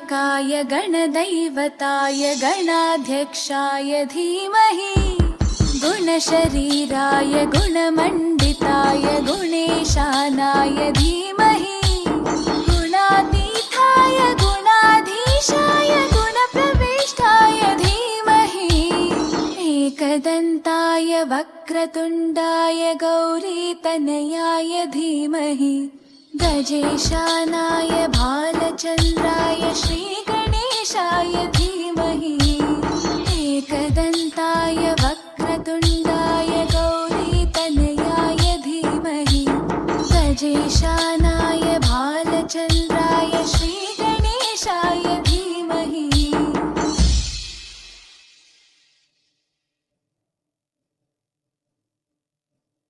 गणनायकाय गणदैवताय गणाध्यक्षाय धीमहि गुणशरीराय गुणमण्डिताय गुणेशानाय धीमहि गुणातीताय गुणाधीशाय गुणप्रविष्टाय धीमहि एकदन्ताय वक्रतुण्डाय गौरीतनयाय धीमहि गजेशानाय भालचन्द्राय श्रीगणेशाय धीमहि एकदन्ताय वक्रतुण्डाय गौरीतनयाय धीमहि गजेशानाय